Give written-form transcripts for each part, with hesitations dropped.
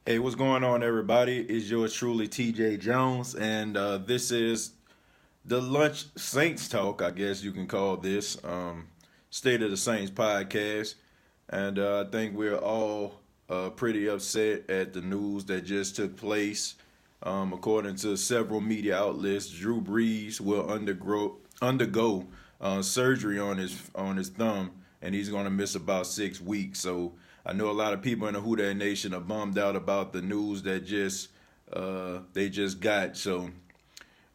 Hey, what's going on, everybody? It's yours truly, TJ Jones, and this is the Lunch Saints Talk, I guess you can call this, State of the Saints podcast. And I think we're all pretty upset at the news that just took place. According to several media outlets, Drew Brees will undergo surgery on his thumb, and he's going to miss about 6 weeks. So I know a lot of people in the Who Dat Nation are bummed out about the news that they just got. So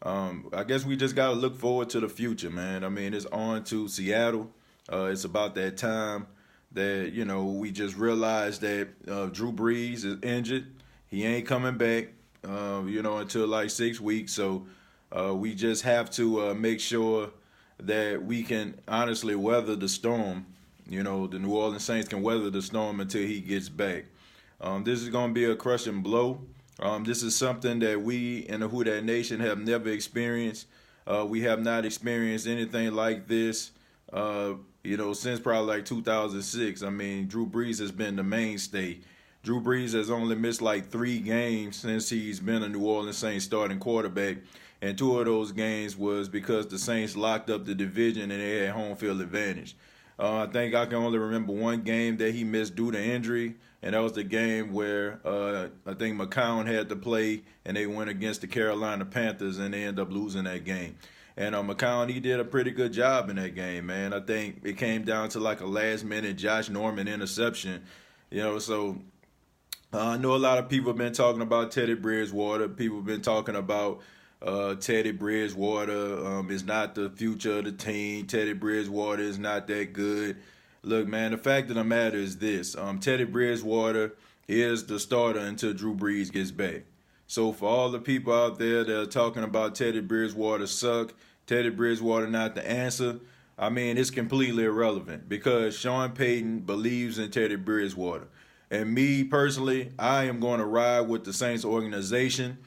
I guess we just gotta look forward to the future, man. I mean, it's on to Seattle. It's about that time that we just realized that Drew Brees is injured. He ain't coming back, until like 6 weeks. So we just have to make sure that we can honestly weather the storm. The New Orleans Saints can weather the storm until he gets back. This is going to be a crushing blow. This is something that we in the Who Dat Nation have never experienced. We have not experienced anything like this, since probably like 2006. I mean, Drew Brees has been the mainstay. Drew Brees has only missed like 3 games since he's been a New Orleans Saints starting quarterback. And 2 of those games was because the Saints locked up the division and they had home field advantage. I think I can only remember 1 game that he missed due to injury, and that was the game where I think McCown had to play, and they went against the Carolina Panthers, and they ended up losing that game. And McCown, he did a pretty good job in that game, man. I think it came down to like a last-minute Josh Norman interception, so I know a lot of people have been talking about Teddy Bridgewater. People have been talking about Teddy Bridgewater is not the future of the team. Teddy Bridgewater is not that good. Look, man, the fact of the matter is this. Teddy Bridgewater is the starter until Drew Brees gets back. So for all the people out there that are talking about Teddy Bridgewater suck, Teddy Bridgewater not the answer, I mean, it's completely irrelevant because Sean Payton believes in Teddy Bridgewater. And me personally, I am going to ride with the Saints organization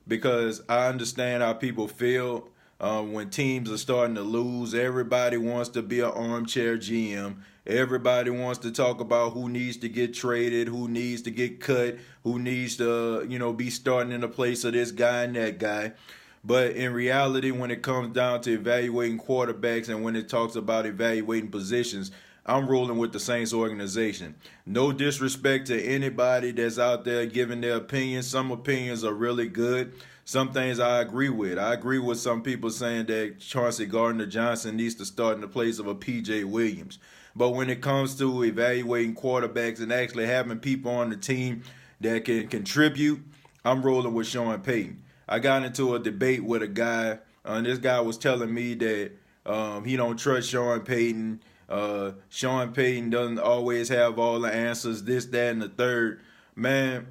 because I understand how people feel when teams are starting to lose. Everybody wants to be an armchair GM. Everybody wants to talk about who needs to get traded, who needs to get cut, who needs to, be starting in the place of this guy and that guy. But in reality, when it comes down to evaluating quarterbacks and when it talks about evaluating positions, I'm rolling with the Saints organization. No disrespect to anybody that's out there giving their opinions. Some opinions are really good. Some things I agree with. I agree with some people saying that Chauncey Gardner-Johnson needs to start in the place of a P.J. Williams. But when it comes to evaluating quarterbacks and actually having people on the team that can contribute, I'm rolling with Sean Payton. I got into a debate with a guy, and this guy was telling me that he don't trust Sean Payton. Sean Payton doesn't always have all the answers, this, that, and the third. Man,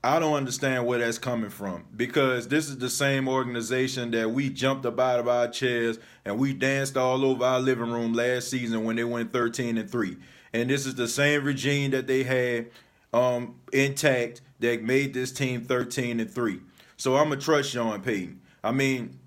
I don't understand where that's coming from because this is the same organization that we jumped up out of our chairs and we danced all over our living room last season when they went 13-3. And this is the same regime that they had intact that made this team 13-3. So I'm going to trust Sean Payton. I mean,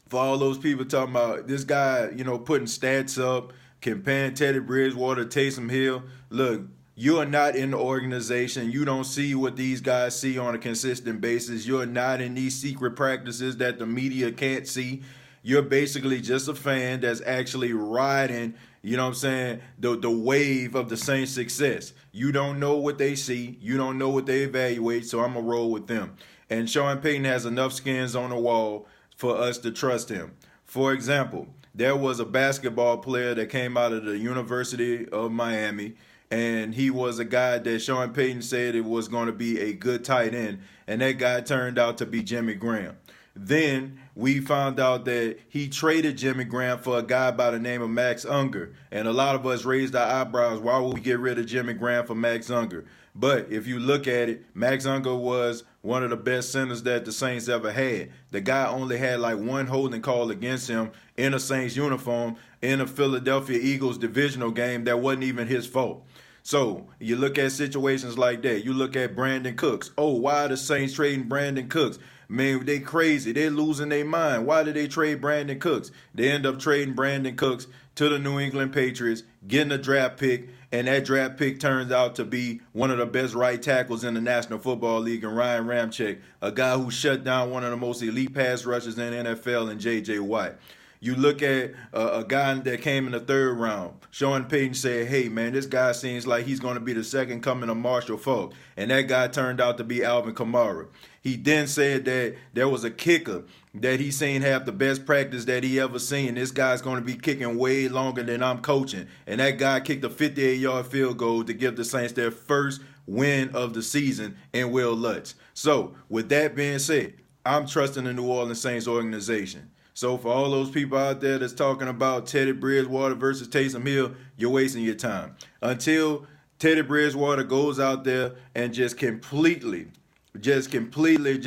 for all those people talking about this guy, putting stats up, comparing Teddy Bridgewater to Taysom Hill, look, you are not in the organization. You don't see what these guys see on a consistent basis. You're not in these secret practices that the media can't see. You're basically just a fan that's actually riding, the wave of the Saints' success. You don't know what they see. You don't know what they evaluate, so I'm going to roll with them. And Sean Payton has enough skins on the wall for us to trust him. For example, there was a basketball player that came out of the University of Miami, and he was a guy that Sean Payton said it was going to be a good tight end, and that guy turned out to be Jimmy Graham. Then we found out that he traded Jimmy Graham for a guy by the name of Max Unger, and a lot of us raised our eyebrows, why would we get rid of Jimmy Graham for Max Unger? But if you look at it, Max Unger was one of the best centers that the Saints ever had. The guy only had like 1 holding call against him in a Saints uniform in a Philadelphia Eagles divisional game that wasn't even his fault. So you look at situations like that. You look at Brandon Cooks. Oh, why are the Saints trading Brandon Cooks? Man, they crazy. They're losing their mind. Why did they trade Brandon Cooks? They end up trading Brandon Cooks to the New England Patriots, getting a draft pick, and that draft pick turns out to be one of the best right tackles in the National Football League, and Ryan Ramczyk, a guy who shut down one of the most elite pass rushers in the NFL, and J.J. Watt. You look at a guy that came in the third round. Sean Payton said, hey, man, this guy seems like he's going to be the second coming of Marshall Faulk. And that guy turned out to be Alvin Kamara. He then said that there was a kicker that he seen have the best practice that he ever seen. This guy's going to be kicking way longer than I'm coaching. And that guy kicked a 58-yard field goal to give the Saints their first win of the season in Will Lutz. So, with that being said, I'm trusting the New Orleans Saints organization. So for all those people out there that's talking about Teddy Bridgewater versus Taysom Hill, you're wasting your time. Until Teddy Bridgewater goes out there and just completely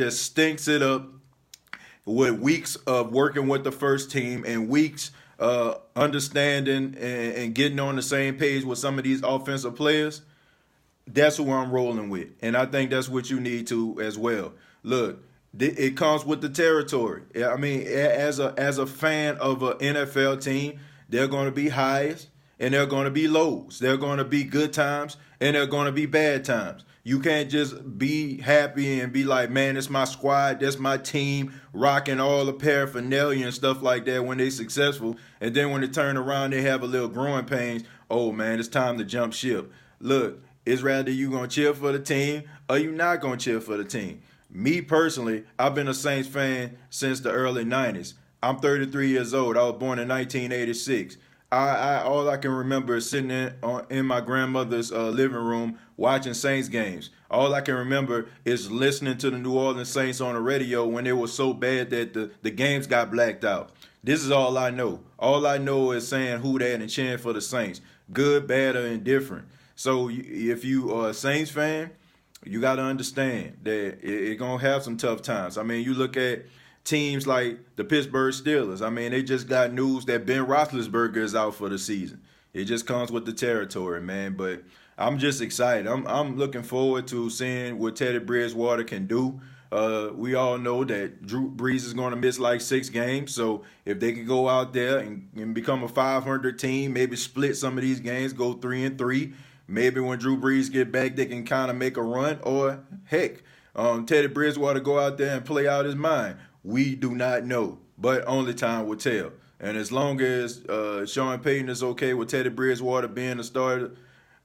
stinks it up with weeks of working with the first team and weeks understanding and getting on the same page with some of these offensive players, that's who I'm rolling with. And I think that's what you need to as well. Look, it comes with the territory. I mean, as a fan of an NFL team, there are going to be highs and there are going to be lows. There are going to be good times and there are going to be bad times. You can't just be happy and be like, man, it's my squad, that's my team, rocking all the paraphernalia and stuff like that when they're successful. And then when they turn around, they have a little growing pains. Oh, man, it's time to jump ship. Look, it's rather you going to cheer for the team or you not going to cheer for the team. Me personally, I've been a Saints fan since the early 90s. I'm 33 years old. I was born in 1986. All I can remember is sitting in my grandmother's living room watching Saints games. All I can remember is listening to the New Orleans Saints on the radio when it was so bad that the games got blacked out. This is all I know. All I know is saying who that and cheering for the Saints. Good, bad, or indifferent. So if you are a Saints fan, you got to understand that it's going to have some tough times. I mean, you look at teams like the Pittsburgh Steelers. I mean, they just got news that Ben Roethlisberger is out for the season. It just comes with the territory, man. But I'm just excited. I'm looking forward to seeing what Teddy Bridgewater can do. We all know that Drew Brees'e is going to miss like 6 games. So if they can go out there and become a 500 team, maybe split some of these games, go 3-3. Maybe when Drew Brees'e get back, they can kind of make a run. Or, heck, Teddy Bridgewater go out there and play out his mind. We do not know, but only time will tell. And as long as Sean Payton is okay with Teddy Bridgewater being the starter,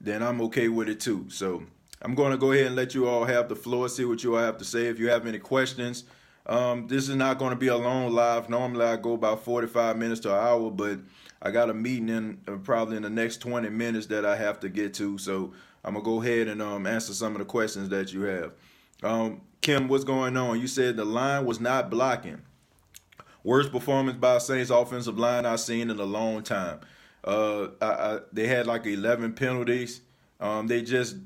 then I'm okay with it too. So I'm going to go ahead and let you all have the floor, see what you all have to say. If you have any questions, this is not going to be a long live. Normally I go about 45 minutes to an hour, but I got a meeting in probably in the next 20 minutes that I have to get to. So I'm going to go ahead and answer some of the questions that you have. Kim, what's going on? You said the line was not blocking. Worst performance by Saints offensive line I've seen in a long time. They had like 11 penalties. They just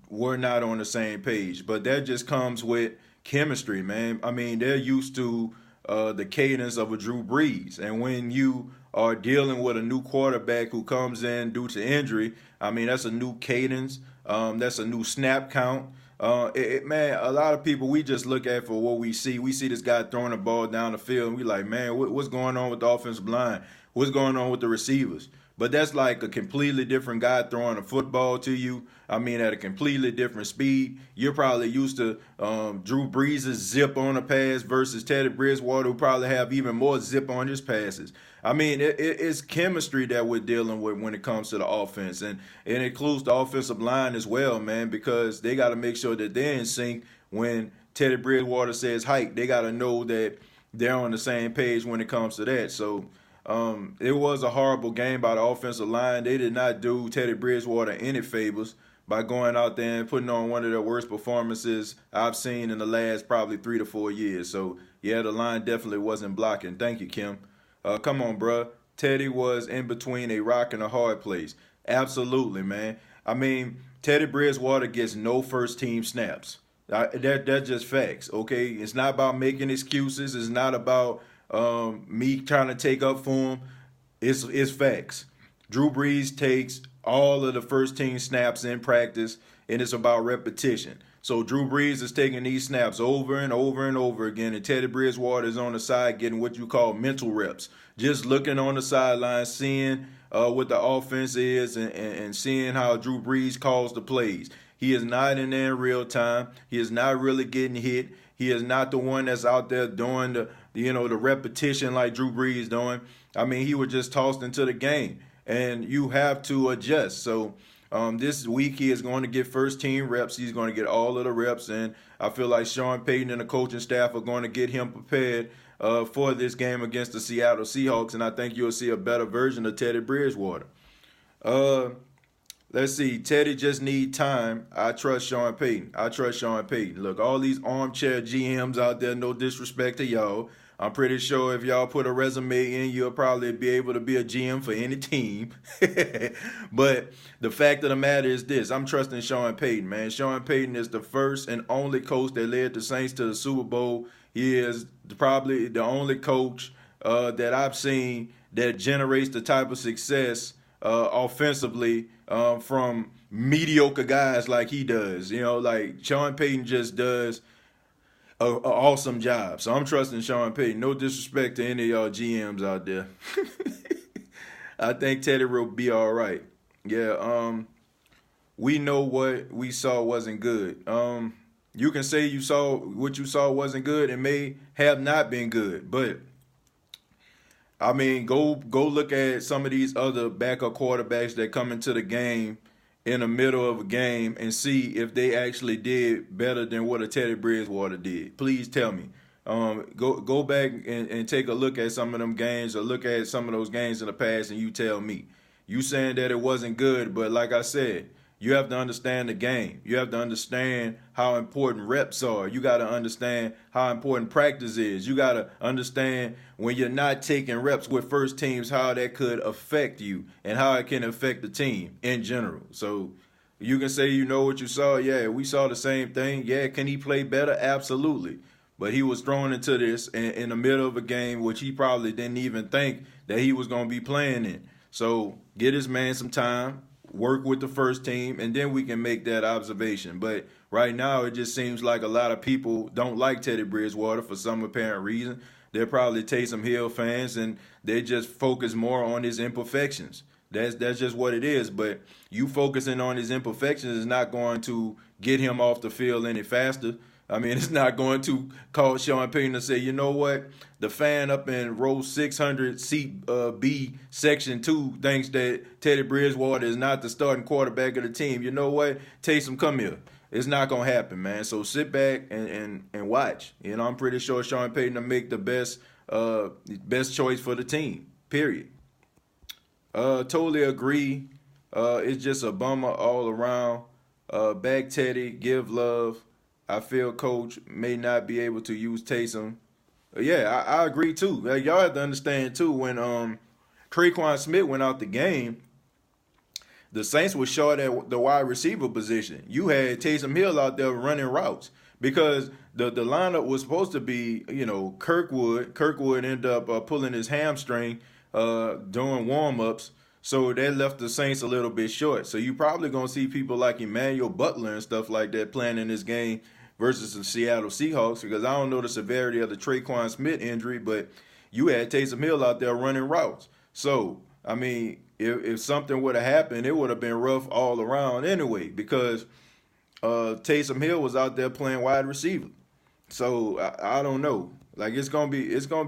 were not on the same page. But that just comes with chemistry, man. I mean, they're used to the cadence of a Drew Brees. And when you are dealing with a new quarterback who comes in due to injury, I mean, that's a new cadence. That's a new snap count. Man, a lot of people, we just look at for what we see. We see this guy throwing the ball down the field, and we like, man, what's going on with the offensive line? What's going on with the receivers? But that's like a completely different guy throwing a football to you. I mean, at a completely different speed. You're probably used to Drew Brees's zip on a pass versus Teddy Bridgewater, who probably have even more zip on his passes. I mean, it's chemistry that we're dealing with when it comes to the offense. And it includes the offensive line as well, man, because they got to make sure that they're in sync when Teddy Bridgewater says hike. They got to know that they're on the same page when it comes to that. So it was a horrible game by the offensive line. They did not do Teddy Bridgewater any favors by going out there and putting on one of their worst performances I've seen in the last probably 3 to 4 years. So, yeah, the line definitely wasn't blocking. Thank you, Kim. Come on, bruh. Teddy was in between a rock and a hard place. Absolutely, man. I mean, Teddy Bridgewater gets no first-team snaps. That's just facts, okay? It's not about making excuses. It's not about me trying to take up for him. It's facts. Drew Brees takes all of the first-team snaps in practice, and it's about repetition. So Drew Brees is taking these snaps over and over and over again, and Teddy Bridgewater is on the side getting what you call mental reps, just looking on the sideline, seeing what the offense is, and seeing how Drew Brees calls the plays. He is not in there in real time. He is not really getting hit. He is not the one that's out there doing the repetition like Drew Brees doing. I mean, he was just tossed into the game, and you have to adjust. So this week he is going to get first team reps. He's going to get all of the reps, and I feel like Sean Payton and the coaching staff are going to get him prepared for this game against the Seattle Seahawks, and I think you'll see a better version of Teddy Bridgewater. Let's see. Teddy just need time. I trust Sean Payton. Look, all these armchair GMs out there, no disrespect to y'all. I'm pretty sure if y'all put a resume in, you'll probably be able to be a GM for any team. But the fact of the matter is this. I'm trusting Sean Payton, man. Sean Payton is the first and only coach that led the Saints to the Super Bowl. He is probably the only coach that I've seen that generates the type of success offensively from mediocre guys like he does. Like Sean Payton just does an awesome job. So I'm trusting Sean Payton. No disrespect to any of y'all GMs out there. I think Teddy will be all right. Yeah, we know what we saw wasn't good. You can say what you saw wasn't good. It may have not been good, but I mean, go look at some of these other backup quarterbacks that come into the game in the middle of a game and see if they actually did better than what a Teddy Bridgewater did. Please tell me. Go back and take a look at some of them games, or look at some of those games in the past, and you tell me. You saying that it wasn't good, but like I said, you have to understand the game. You have to understand how important reps are. You got to understand how important practice is. You got to understand when you're not taking reps with first teams, how that could affect you and how it can affect the team in general. So you can say you know what you saw. Yeah, we saw the same thing. Yeah, can he play better? Absolutely. But he was thrown into this in the middle of a game, which he probably didn't even think that he was going to be playing in. So get his man some time. Work with the first team, and then we can make that observation. But right now, it just seems like a lot of people don't like Teddy Bridgewater for some apparent reason. They're probably Taysom Hill fans, and they just focus more on his imperfections. That's just what it is. But you focusing on his imperfections is not going to get him off the field any faster. I mean, it's not going to cause Sean Payton to say, you know what, the fan up in row 600, seat B, section 2, thinks that Teddy Bridgewater is not the starting quarterback of the team. You know what, Taysom, come here. It's not going to happen, man. So sit back and watch. I'm pretty sure Sean Payton will make the best choice for the team, period. Totally agree. It's just a bummer all around. Back Teddy, give love. I feel coach may not be able to use Taysom. Yeah, I agree too. Like, y'all have to understand too, when Traquan Smith went out the game, the Saints were short at the wide receiver position. You had Taysom Hill out there running routes because the lineup was supposed to be, Kirkwood. Kirkwood ended up pulling his hamstring during warm-ups. So that left the Saints a little bit short. So you're probably going to see people like Emmanuel Butler and stuff like that playing in this game versus the Seattle Seahawks, because I don't know the severity of the Traquan Smith injury, but you had Taysom Hill out there running routes. So, I mean, if something would have happened, it would have been rough all around anyway, because Taysom Hill was out there playing wide receiver. So I don't know. Like, it's gonna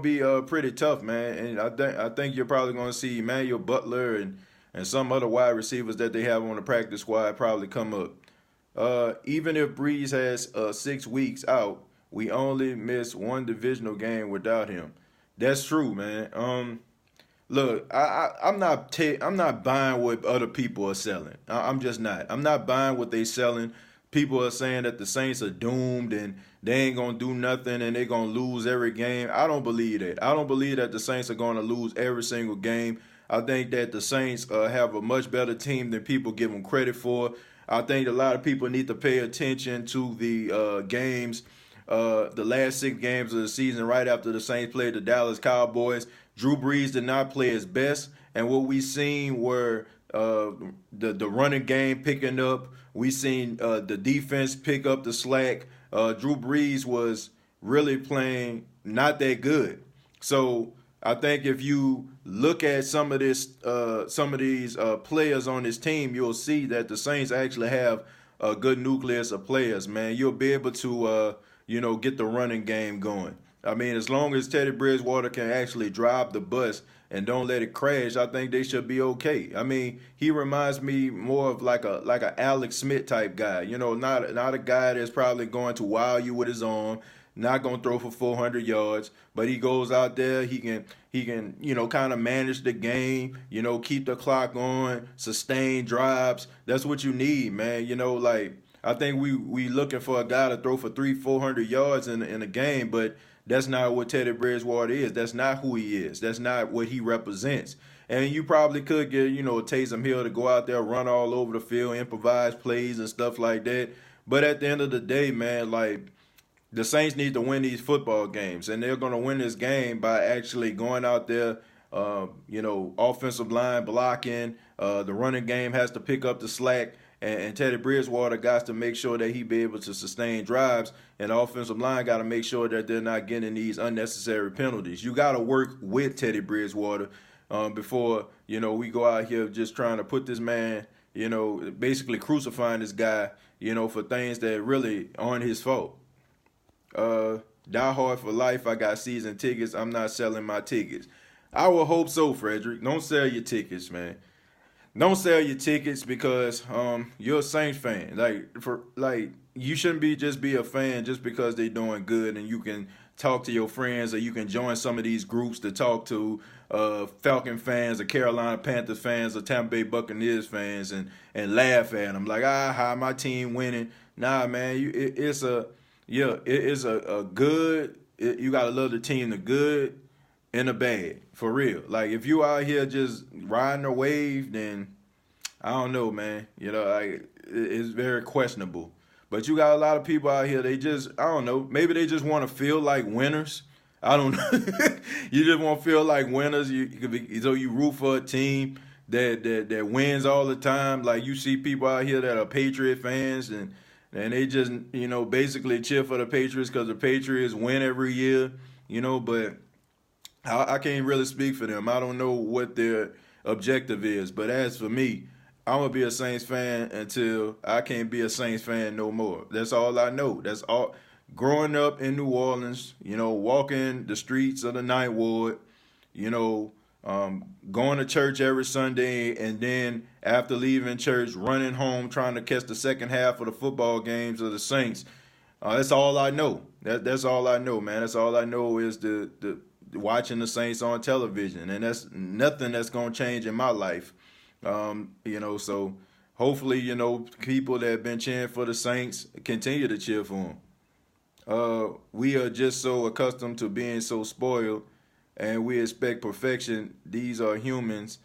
be pretty tough, man. And I think you're probably gonna see Emmanuel Butler and some other wide receivers that they have on the practice squad probably come up. Even if Brees has 6 weeks out, we only miss one divisional game without him. That's true, man. Look, I'm not buying what other people are selling. I'm just not. I'm not buying what they selling. People are saying that the Saints are doomed and they ain't going to do nothing and they're going to lose every game. I don't believe that. I don't believe that the Saints are going to lose every single game. I think that the Saints have a much better team than people give them credit for. I think a lot of people need to pay attention to the games, the last 6 games of the season right after the Saints played the Dallas Cowboys. Drew Brees did not play his best, and what we seen were uh, the running game picking up. We seen the defense pick up the slack. Drew Brees was really playing not that good. So I think if you look at some of these players on this team, you'll see that the Saints actually have a good nucleus of players. Man, you'll be able to get the running game going. I mean, as long as Teddy Bridgewater can actually drive the bus and don't let it crash, I think they should be okay. I mean, he reminds me more of like a Alex Smith type guy. Not a guy that's probably going to wow you with his arm, not gonna throw for 400 yards, but he goes out there. He can kind of manage the game. Keep the clock on, sustain drives. That's what you need, man. Like I think we looking for a guy to throw for 300-400 yards in a game, but that's not what Teddy Bridgewater is. That's not who he is. That's not what he represents. And you probably could get, Taysom Hill to go out there, run all over the field, improvise plays and stuff like that. But at the end of the day, man, like the Saints need to win these football games, and they're going to win this game by actually going out there, offensive line blocking. The running game has to pick up the slack, and Teddy Bridgewater got to make sure that he be able to sustain drives, and the offensive line got to make sure that they're not getting these unnecessary penalties. You got to work with Teddy Bridgewater before, we go out here just trying to put this man, basically crucifying this guy, for things that really aren't his fault. Die Hard for life. I got season tickets. I'm not selling my tickets. I will hope so, Frederick. Don't sell your tickets, man. Don't sell your tickets because you're a Saints fan. Like you shouldn't be a fan just because they're doing good and you can talk to your friends or you can join some of these groups to talk to Falcon fans or Carolina Panthers fans or Tampa Bay Buccaneers fans and laugh at them like my team winning. Nah, man, it is a good. You gotta love the team, the good and the bad, for real. Like if you out here just riding a wave, then I don't know, man. It's very questionable. But you got a lot of people out here. They just, I don't know. Maybe they just want to feel like winners. I don't know. You just want to feel like winners. So you root for a team that wins all the time. Like you see people out here that are Patriot fans and they just, basically cheer for the Patriots because the Patriots win every year, but I can't really speak for them. I don't know what their objective is. But as for me, I'm going to be a Saints fan until I can't be a Saints fan no more. That's all I know. That's all. Growing up in New Orleans, walking the streets of the Ninth Ward, going to church every Sunday, and then after leaving church, running home trying to catch the second half of the football games of the Saints. That's all I know. That's all I know, man. That's all I know is the watching the Saints on television, and that's nothing that's gonna change in my life. So hopefully, people that have been cheering for the Saints continue to cheer for them. We are just so accustomed to being so spoiled, and we expect perfection. These are humans,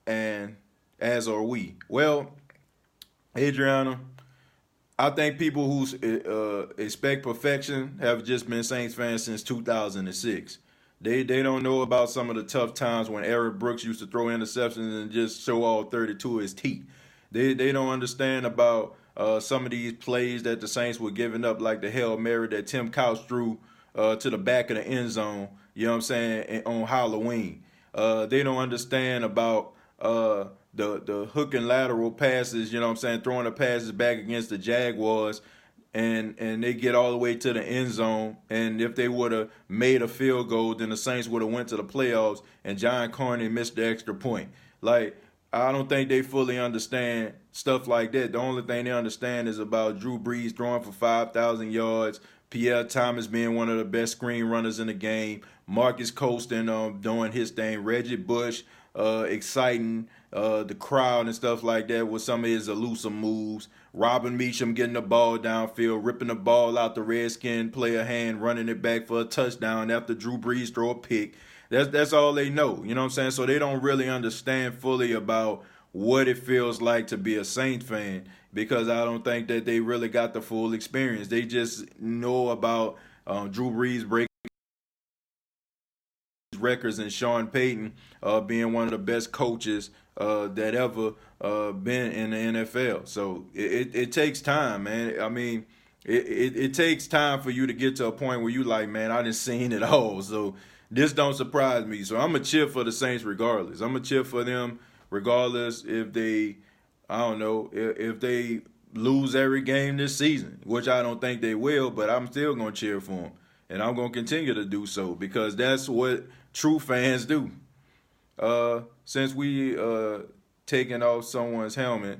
and as are we. Well, Adriana, I think people who expect perfection have just been Saints fans since 2006. They don't know about some of the tough times when Eric Brooks used to throw interceptions and just show all 32 of his teeth. They don't understand about some of these plays that the Saints were giving up, like the Hail Mary that Tim Couch threw to the back of the end zone, on Halloween. They don't understand about the hook and lateral passes, throwing the passes back against the Jaguars, and they get all the way to the end zone. And if they would have made a field goal, then the Saints would have went to the playoffs, and John Carney missed the extra point. Like, I don't think they fully understand stuff like that. The only thing they understand is about Drew Brees throwing for 5,000 yards, Pierre Thomas being one of the best screen runners in the game, Marcus Colston doing his thing, Reggie Bush exciting the crowd and stuff like that with some of his elusive moves, Robin Meacham getting the ball downfield, ripping the ball out the Redskin player hand, running it back for a touchdown after Drew Brees throw a pick. That's all they know, So they don't really understand fully about what it feels like to be a Saints fan, because I don't think that they really got the full experience. They just know about Drew Brees breaking records and Sean Payton being one of the best coaches that ever been in the NFL. So it takes time, man. I mean, it takes time for you to get to a point where you like, man, I done seen it all. So this don't surprise me. So I'm going to cheer for the Saints regardless. I'm going to cheer for them regardless if they, I don't know, if they lose every game this season, which I don't think they will, but I'm still going to cheer for them. And I'm going to continue to do so because that's what true fans do. Since we taking off someone's helmet,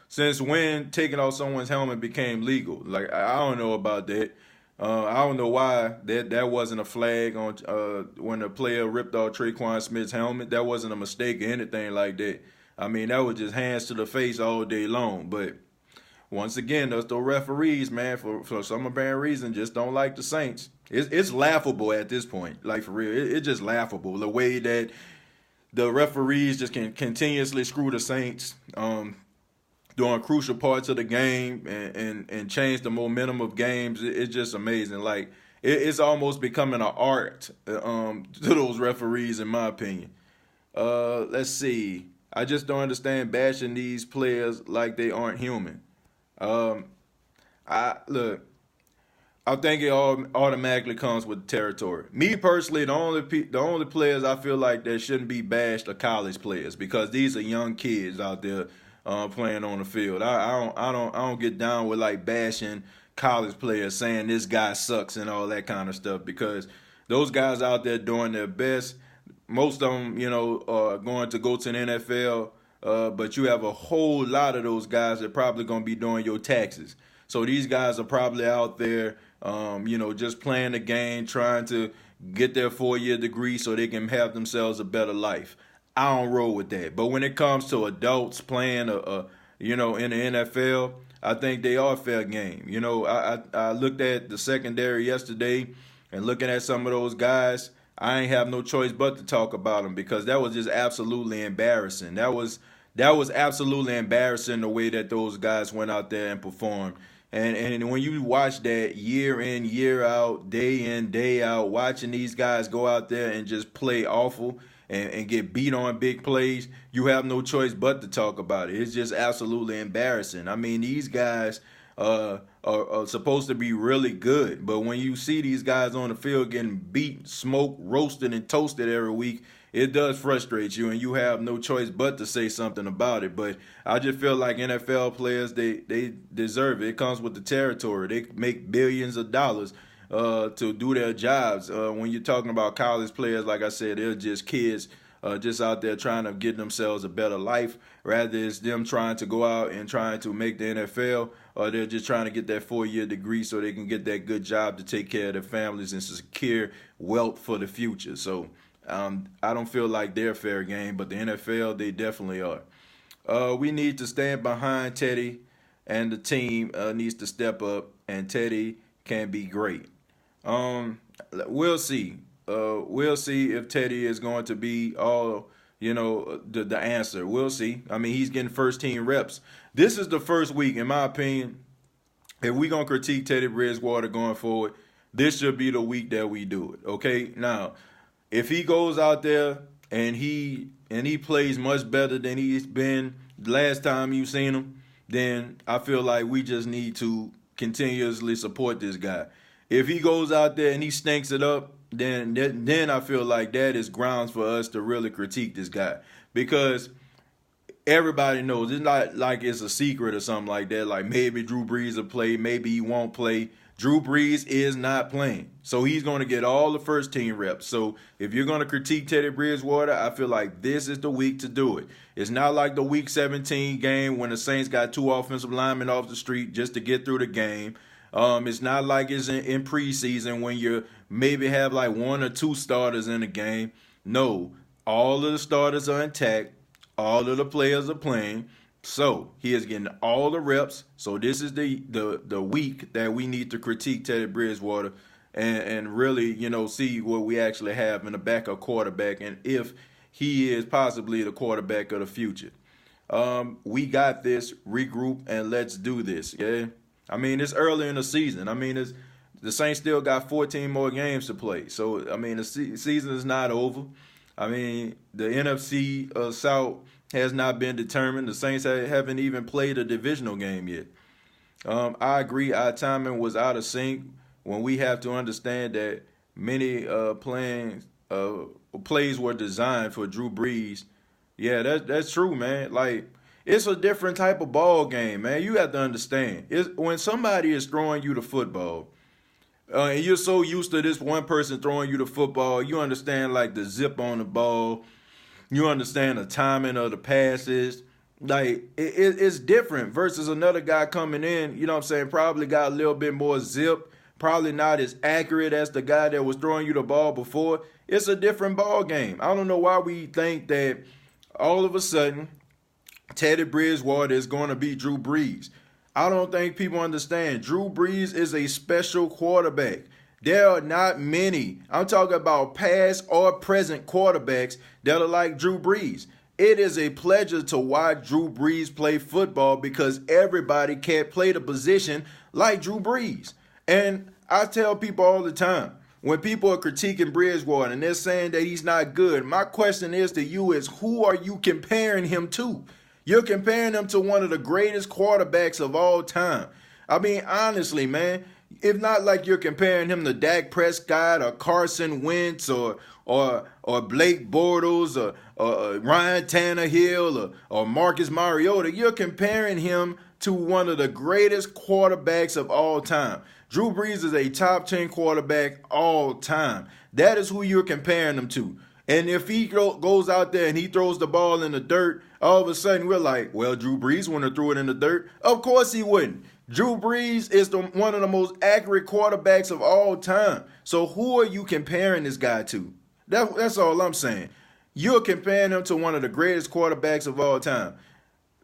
since when taking off someone's helmet became legal? Like, I don't know about that. I don't know why that wasn't a flag on when the player ripped off Traquan Smith's helmet. That wasn't a mistake or anything like that. I mean, that was just hands to the face all day long. But once again, those referees, man, for some apparent reason, just don't like the Saints. It's laughable at this point. Like, for real, it's just laughable. The way that the referees just can continuously screw the Saints during crucial parts of the game and change the momentum of games. It's just amazing. Like, it's almost becoming an art to those referees, in my opinion. Let's see. I just don't understand bashing these players like they aren't human. I think it all automatically comes with territory. Me personally, the only players I feel like that shouldn't be bashed are college players because these are young kids out there playing on the field. I don't get down with like bashing college players, saying this guy sucks and all that kind of stuff because those guys out there doing their best. Most of them, are going to go to the NFL. But you have a whole lot of those guys that are probably going to be doing your taxes. So these guys are probably out there, just playing the game, trying to get their 4-year degree so they can have themselves a better life. I don't roll with that. But when it comes to adults playing, in the NFL, I think they are fair game. I looked at the secondary yesterday and looking at some of those guys, I ain't have no choice but to talk about them because that was just absolutely embarrassing. That was absolutely embarrassing the way that those guys went out there and performed. And when you watch that year in, year out, day in, day out, watching these guys go out there and just play awful and get beat on big plays, you have no choice but to talk about it. It's just absolutely embarrassing. I mean, these guys are supposed to be really good, but when you see these guys on the field getting beat, smoked, roasted, and toasted every week, it does frustrate you, and you have no choice but to say something about it. But I just feel like NFL players, they deserve it. It comes with the territory. They make billions of dollars to do their jobs. When you're talking about college players, like I said, they're just kids just out there trying to get themselves a better life. Rather, it's them trying to go out and trying to make the NFL, or they're just trying to get that 4-year degree so they can get that good job to take care of their families and secure wealth for the future. So I don't feel like they're fair game, but the NFL, they definitely are. We need to stand behind Teddy, and the team needs to step up, and Teddy can be great. We'll see. We'll see if Teddy is going to be all, the answer. We'll see. I mean, he's getting first-team reps. This is the first week, in my opinion, if we're going to critique Teddy Bridgewater going forward, this should be the week that we do it, okay? Now, if he goes out there and he plays much better than he's been last time you've seen him, then I feel like we just need to continuously support this guy. If he goes out there and he stinks it up, then I feel like that is grounds for us to really critique this guy. Because everybody knows, it's not like it's a secret or something like that. Like maybe Drew Brees will play, maybe he won't play. Drew Brees is not playing. So he's going to get all the first team reps. So if you're going to critique Teddy Bridgewater, I feel like this is the week to do it. It's not like the week 17 game when the Saints got 2 offensive linemen off the street just to get through the game. It's not like it's in preseason when you maybe have like 1 or 2 starters in the game. No, all of the starters are intact. All of the players are playing. So he is getting all the reps. So this is the week that we need to critique Teddy Bridgewater and really, see what we actually have in the backup quarterback and if he is possibly the quarterback of the future. We got this, regroup, and let's do this, yeah? I mean, it's early in the season. I mean, The Saints still got 14 more games to play. So, I mean, the season is not over. I mean, the NFC South has not been determined. The Saints haven't even played a divisional game yet. I agree our timing was out of sync when we have to understand that many plays were designed for Drew Brees. Yeah, that's true, man. Like, it's a different type of ball game, man. You have to understand. When somebody is throwing you the football, and you're so used to this one person throwing you the football, you understand like the zip on the ball, you understand the timing of the passes. Like it's different versus another guy coming in, you know what I'm saying, probably got a little bit more zip, probably not as accurate as the guy that was throwing you the ball before. It's a different ball game. I don't know why we think that all of a sudden Teddy Bridgewater is going to be Drew Brees. I don't think people understand. Drew Brees is a special quarterback. There are not many, I'm talking about past or present quarterbacks that are like Drew Brees. It is a pleasure to watch Drew Brees play football because everybody can't play the position like Drew Brees. And I tell people all the time, when people are critiquing Bridgewater and they're saying that he's not good, my question is to you is, who are you comparing him to? You're comparing him to one of the greatest quarterbacks of all time. I mean, honestly, man, it's not like you're comparing him to Dak Prescott or Carson Wentz or Blake Bortles or Ryan Tannehill or Marcus Mariota. You're comparing him to one of the greatest quarterbacks of all time. Drew Brees is a top 10 quarterback all time. That is who you're comparing him to. And if he goes out there and he throws the ball in the dirt, all of a sudden we're like, well, Drew Brees wouldn't have threw it in the dirt. Of course he wouldn't. Drew Brees is one of the most accurate quarterbacks of all time. So who are you comparing this guy to? That's all I'm saying. You're comparing him to one of the greatest quarterbacks of all time.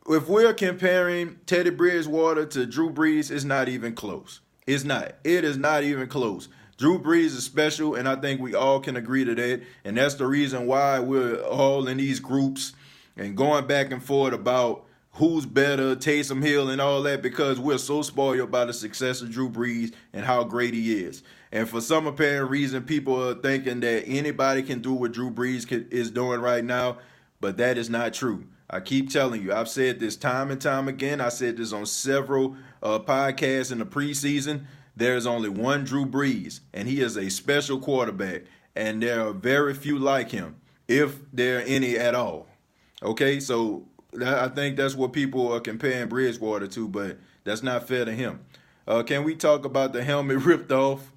If we're comparing Teddy Bridgewater to Drew Brees, it's not even close. It's not. It is not even close. Drew Brees is special, and I think we all can agree to that. And that's the reason why we're all in these groups and going back and forth about who's better, Taysom Hill and all that, because we're so spoiled by the success of Drew Brees and how great he is. And for some apparent reason, people are thinking that anybody can do what Drew Brees is doing right now, but that is not true. I keep telling you, I've said this time and time again. I said this on several podcasts in the preseason. There's only one Drew Brees, and he is a special quarterback, and there are very few like him, if there are any at all. Okay, so I think that's what people are comparing Bridgewater to, but that's not fair to him. Can we talk about the helmet ripped off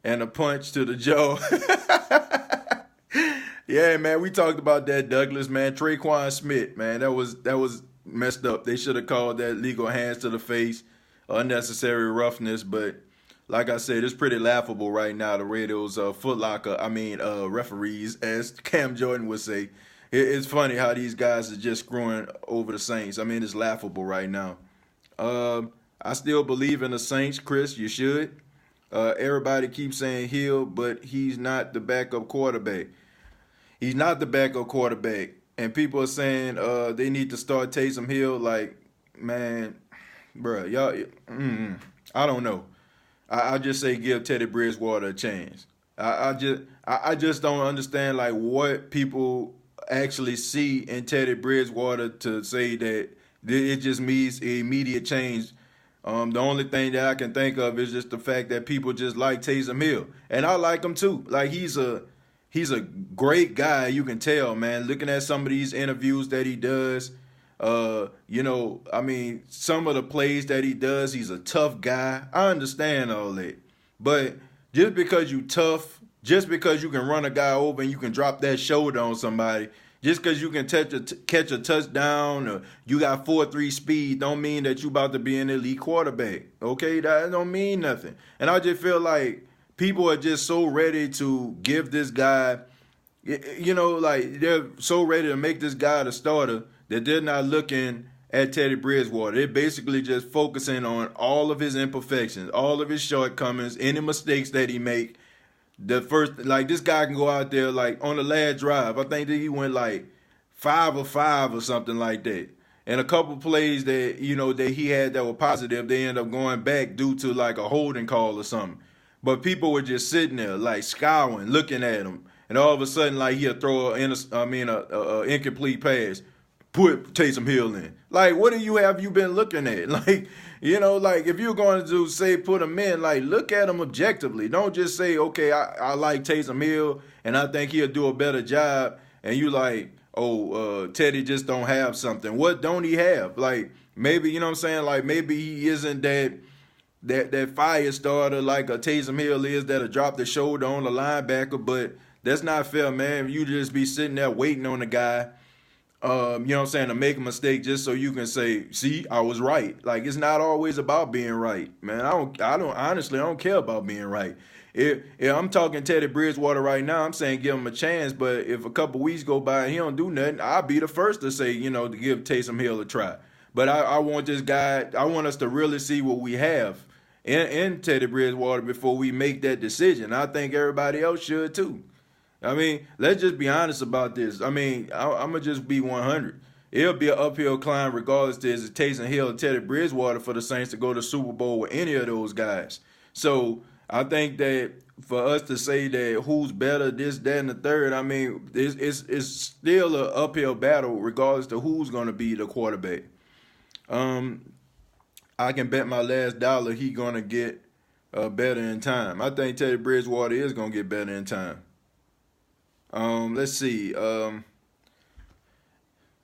and a punch to the jaw? Yeah, man, we talked about that, Douglas, man. Traquan Smith, man, that was messed up. They should have called that legal hands to the face, unnecessary roughness, but like I said, it's pretty laughable right now, the way those referees, as Cam Jordan would say. It's funny how these guys are just screwing over the Saints. I mean, it's laughable right now. I still believe in the Saints, Chris. You should. Everybody keeps saying Hill, but he's not the backup quarterback. He's not the backup quarterback. And people are saying they need to start Taysom Hill. Like, man, bruh, y'all, I don't know. I just say give Teddy Bridgewater a chance. I just don't understand like what people actually see in Teddy Bridgewater to say that it just means immediate change. The only thing that I can think of is just the fact that people just like Taysom Hill, and I like him too. Like he's a great guy. You can tell, man. Looking at some of these interviews that he does. I mean, some of the plays that he does, he's a tough guy. I understand all that. But just because you tough, just because you can run a guy over and you can drop that shoulder on somebody, just because you can catch a touchdown or you got 4.3 speed, don't mean that you about to be an elite quarterback. Okay? That don't mean nothing. And I just feel like people are just so ready to give this guy, like they're so ready to make this guy the starter that they're not looking at Teddy Bridgewater. They're basically just focusing on all of his imperfections, all of his shortcomings, any mistakes that he make. This guy can go out there, like, on the last drive. I think that he went, like, 5 of 5 or something like that. And a couple plays that, that he had that were positive, they end up going back due to, like, a holding call or something. But people were just sitting there like scowling, looking at him, and all of a sudden, like he'll throw a incomplete pass, put Taysom Hill in. Like, what have you been looking at? Like, like if you're going to say put him in, like look at him objectively. Don't just say, okay, I like Taysom Hill and I think he'll do a better job, and you like, oh, Teddy just don't have something. What don't he have? Like maybe you know what I'm saying. Like maybe he isn't that fire starter like a Taysom Hill is that'll drop the shoulder on the linebacker, but that's not fair, man. You just be sitting there waiting on the guy, you know what I'm saying, to make a mistake just so you can say, see, I was right. Like, it's not always about being right, man. Honestly, I don't care about being right. If I'm talking Teddy Bridgewater right now, I'm saying give him a chance, but if a couple weeks go by and he don't do nothing, I'll be the first to say, to give Taysom Hill a try. But I want this guy, I want us to really see what we have in Teddy Bridgewater before we make that decision. I think everybody else should too. I mean, let's just be honest about this. I mean, I'm going to just be 100. It'll be an uphill climb regardless to is it Taysom Hill or Teddy Bridgewater for the Saints to go to the Super Bowl with any of those guys. So I think that for us to say that who's better, this, that, and the third, I mean, it's still an uphill battle regardless to who's going to be the quarterback. I can bet my last dollar he going to get better in time. I think Teddy Bridgewater is going to get better in time. Let's see.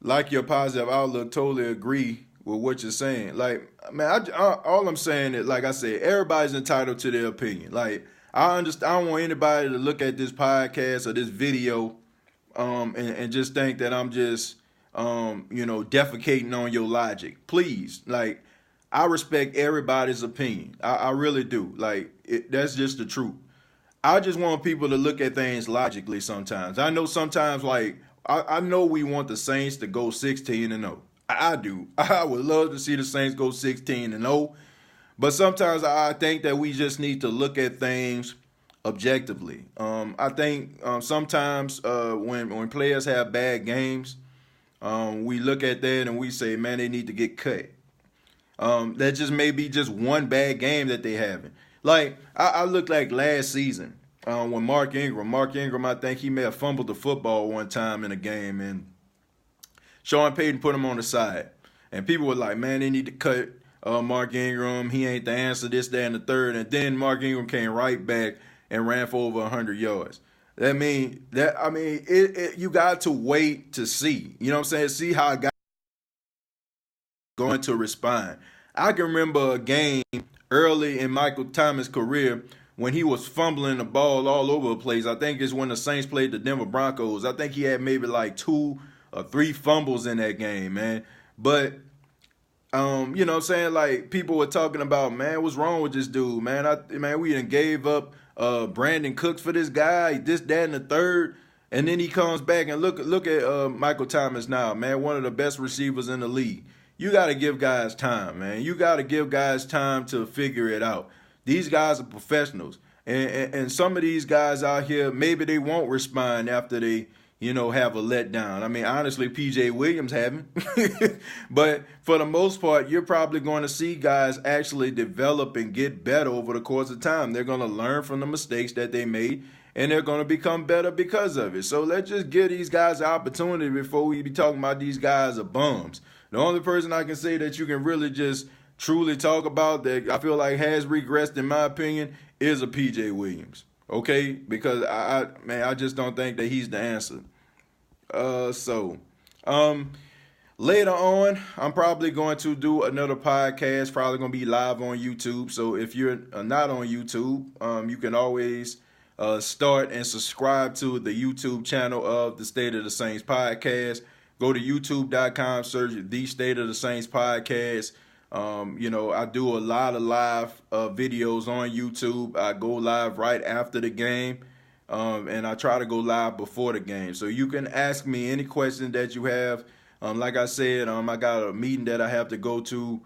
Like your positive outlook, totally agree with what you're saying. Like, man, all I'm saying is, like I said, everybody's entitled to their opinion. Like, I understand. I don't want anybody to look at this podcast or this video, and just think that I'm just, defecating on your logic. Please, like, I respect everybody's opinion. I really do. Like, that's just the truth. I just want people to look at things logically sometimes. I know sometimes, like, I know we want the Saints to go 16-0. I do. I would love to see the Saints go 16-0. But sometimes I think that we just need to look at things objectively. I think sometimes when players have bad games, we look at that and we say, man, they need to get cut. That just may be just one bad game that they having. Like, I look like last season when Mark Ingram, I think he may have fumbled the football one time in a game, and Sean Payton put him on the side. And people were like, man, they need to cut Mark Ingram. He ain't the answer, this, that, and the third. And then Mark Ingram came right back and ran for over 100 yards. You got to wait to see. You know what I'm saying? See how a guy going to respond. I can remember a game early in Michael Thomas' career when he was fumbling the ball all over the place. I think it's when the Saints played the Denver Broncos. I think he had maybe like 2 or 3 fumbles in that game, man. But, you know what I'm saying? Like, people were talking about, man, what's wrong with this dude, man? We done gave up Brandon Cooks for this guy, this, that, and the third. And then he comes back and look at Michael Thomas now, man, one of the best receivers in the league. You got to give guys time, man. You got to give guys time to figure it out. These guys are professionals. And some of these guys out here, maybe they won't respond after they, have a letdown. I mean, honestly, P.J. Williams haven't. But for the most part, you're probably going to see guys actually develop and get better over the course of time. They're going to learn from the mistakes that they made, and they're going to become better because of it. So let's just give these guys an opportunity before we be talking about these guys are bums. The only person I can say that you can really just truly talk about that I feel like has regressed, in my opinion, is a P.J. Williams. Okay? Because I just don't think that he's the answer. Later on, I'm probably going to do another podcast, probably going to be live on YouTube. So if you're not on YouTube, you can always start and subscribe to the YouTube channel of the State of the Saints podcast. Go to youtube.com, search the State of the Saints podcast. I do a lot of live videos on YouTube. I go live right after the game, and I try to go live before the game. So you can ask me any question that you have. Like I said, I got a meeting that I have to go to.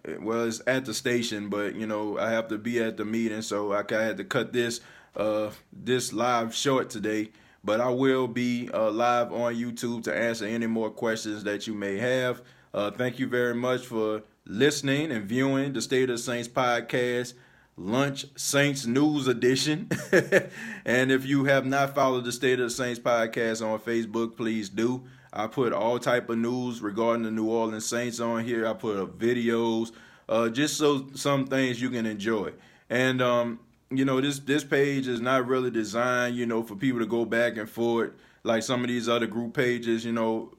It's at the station, but, I have to be at the meeting, so I had to cut this live short today. But I will be live on YouTube to answer any more questions that you may have. Thank you very much for listening and viewing the State of the Saints podcast. Lunch Saints News Edition. And if you have not followed the State of the Saints podcast on Facebook, please do. I put all type of news regarding the New Orleans Saints on here. I put up videos, just so some things you can enjoy. And this page is not really designed, for people to go back and forth like some of these other group pages.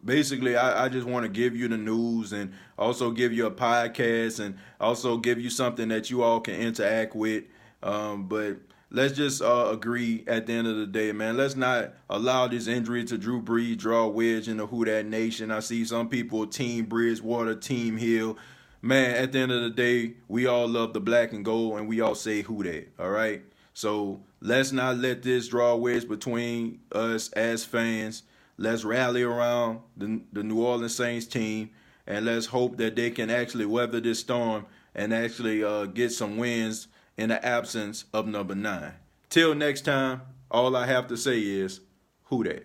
Basically I just want to give you the news and also give you a podcast and also give you something that you all can interact with. But let's just agree at the end of the day, man. Let's not allow this injury to Drew Brees'e draw a wedge into Who Dat Nation. I see some people team Bridgewater, team Hill. Man, at the end of the day, we all love the black and gold, and we all say Who Dat, all right? So let's not let this draw a wedge between us as fans. Let's rally around the New Orleans Saints team, and let's hope that they can actually weather this storm and actually get some wins in the absence of number 9. Till next time, all I have to say is, Who Dat?